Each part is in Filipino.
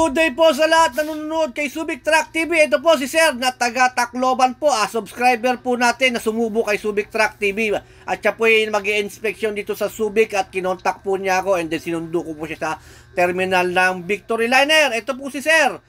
Good day po sa lahat na nanonood kay Subic Truck TV. Ito po si Sir na taga Tacloban po, subscriber po natin na sumubo kay Subic Truck TV. At siya po ay mag-i-inspection dito sa Subic at kinontak po niya ako and then sinundo ko po siya sa terminal ng Victory Liner. Ito po si Sir.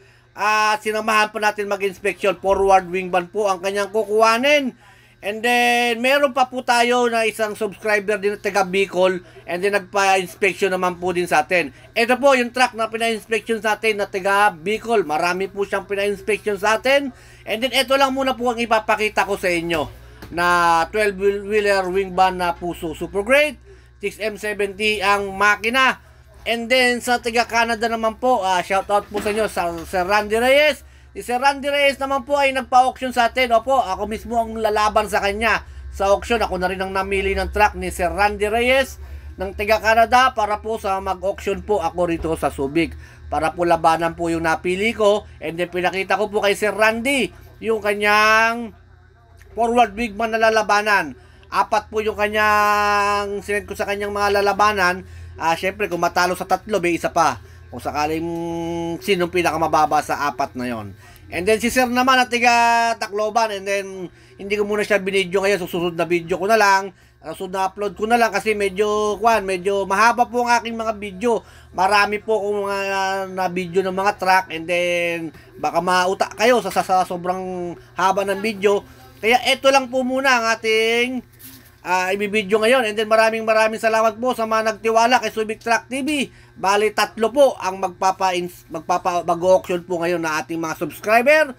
Sinamahan po natin mag-inspection. Forward wing van po ang kanyang kukuhanin. And then, meron pa po tayo na isang subscriber din na taga Bicol. And then, nagpa-inspection naman po din sa atin. Ito po yung truck na pina-inspection sa atin na taga Bicol. Marami po siyang pina-inspection sa atin. And then, ito lang muna po ang ipapakita ko sa inyo na 12-wheeler wing van na Puso Super Great. 6M70 ang makina. And then, sa taga Canada naman po, shoutout po sa inyo sa Sir Randy Reyes. Si Sir Randy Reyes naman po ay nagpa-auction sa atin. Opo, ako mismo ang lalaban sa kanya sa auction. Ako na rin ang namili ng truck ni Sir Randy Reyes ng taga Canada para po sa mag-auction po ako rito sa Subic. Para po labanan po yung napili ko. And then pinakita ko po kay Sir Randy yung kanyang forward wing man na lalabanan. 4 po yung kanyang sinend ko sa kanyang mga lalabanan. Syempre kung matalo sa 3, may isa pa. Kung sakaling sinong pinakamababa sa 4 na yon. And then si Sir naman at tiga Tacloban. And then hindi ko muna siya binidyo ngayon. Susunod na video ko na lang. Susunod na upload ko na lang kasi medyo mahaba po ang aking mga video. Marami po akong mga na video ng mga truck. And then baka mauta kayo sa sobrang haba ng video. Kaya ito lang po muna ang ating ibibidyo ngayon. And then maraming salamat po sa mga nagtiwala kay Subic Truck TV. Bali 3 po ang mag-auction po ngayon na ating mga subscriber.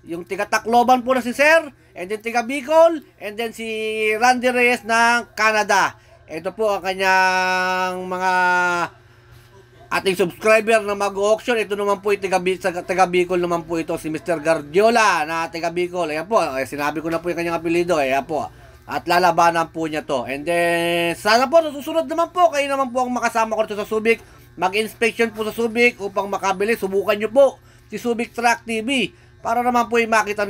Yung tiga Tacloban po na si Sir, and then tiga Bicol, and then si Randy Reyes ng Canada. Ito po ang kanyang mga ating subscriber na mag-auction. Ito naman po yung tiga Bicol naman po ito, si Mr. Guardiola na tiga Bicol. Ayan po, sinabi ko na po yung kanyang apelido. Ayan po. At lalabanan po niya to. And then, sana po, susunod naman po, kayo naman po ang makasama ko dito sa Subic. Mag-inspection po sa Subic upang makabili. Subukan nyo po si Subic Truck TV. Para naman po makita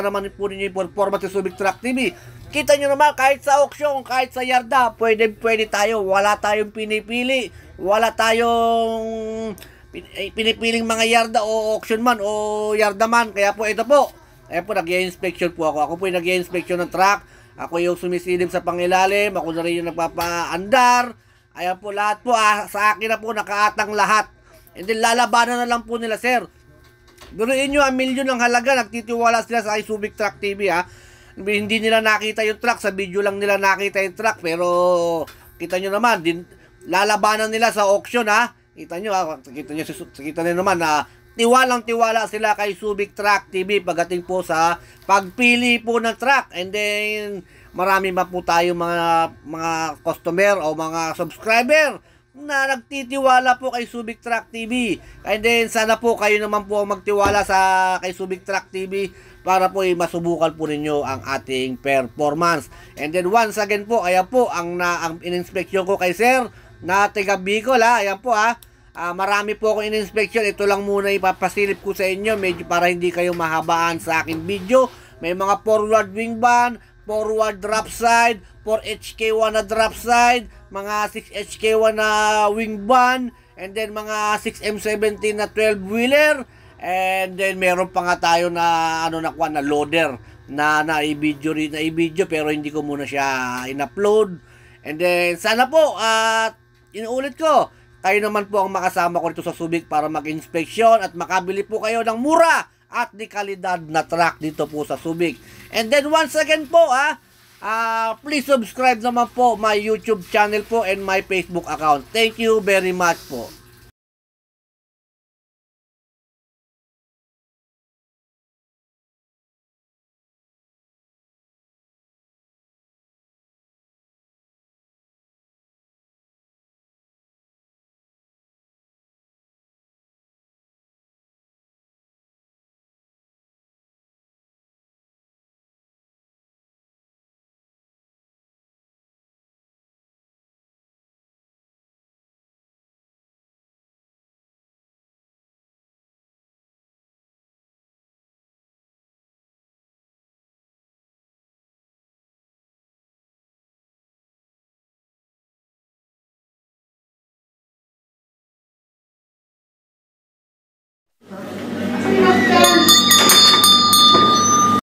naman po ninyo yung performance si Subic Truck TV. Kita nyo naman, kahit sa auction, kahit sa yarda, pwede tayo. Wala tayong pinipili. Wala tayong pinipiling mga yarda o auction man o yarda man. Kaya po, ito po. Ayan po, nag-i-inspection po ako. Ako po yung nag-i-inspection ng truck. Ako yung sumisilip sa pangilalim. Ako na rin yung nagpapaandar. Ayan po, lahat po. Sa akin na po, nakaatang lahat. And then, lalabanan na lang po nila, Sir. Duruin nyo, 1 million ang halaga. Nagtitiwala sila sa Subic Truck TV, ha. Hindi nila nakita yung truck. Sa video lang nila nakita yung truck. Pero, kita nyo naman, lalabanan nila sa auction, ha. Kita nyo naman, tiwalang-tiwala sila kay Subic Truck TV pagdating po sa pagpili po ng truck. And then, marami pa po tayo mga customer o mga subscriber na nagtitiwala po kay Subic Truck TV. And then, sana po kayo naman po magtiwala kay Subic Truck TV para po masubukan po ninyo ang ating performance. And then, once again po, ayan po, ang in-inspection ko kay Sir na taga Bicol, ha. Ayan po, ha. Marami po akong in-inspection. Ito lang muna ipapasilip ko sa inyo medyo para hindi kayo mahabaan sa aking video. May mga forward wing van, forward drop side, 4HK1 na drop side, mga 6HK1 na wing van, and then mga 6M70 na 12-wheeler, and then meron pa nga tayo na na loader na i-video pero hindi ko muna siya in-upload. And then sana po inuulit ko, kayo naman po ang makasama ko dito sa Subic para mag-inspection at makabili po kayo ng mura at di kalidad na truck dito po sa Subic. And then once again po, please subscribe naman po my YouTube channel po and my Facebook account. Thank you very much po.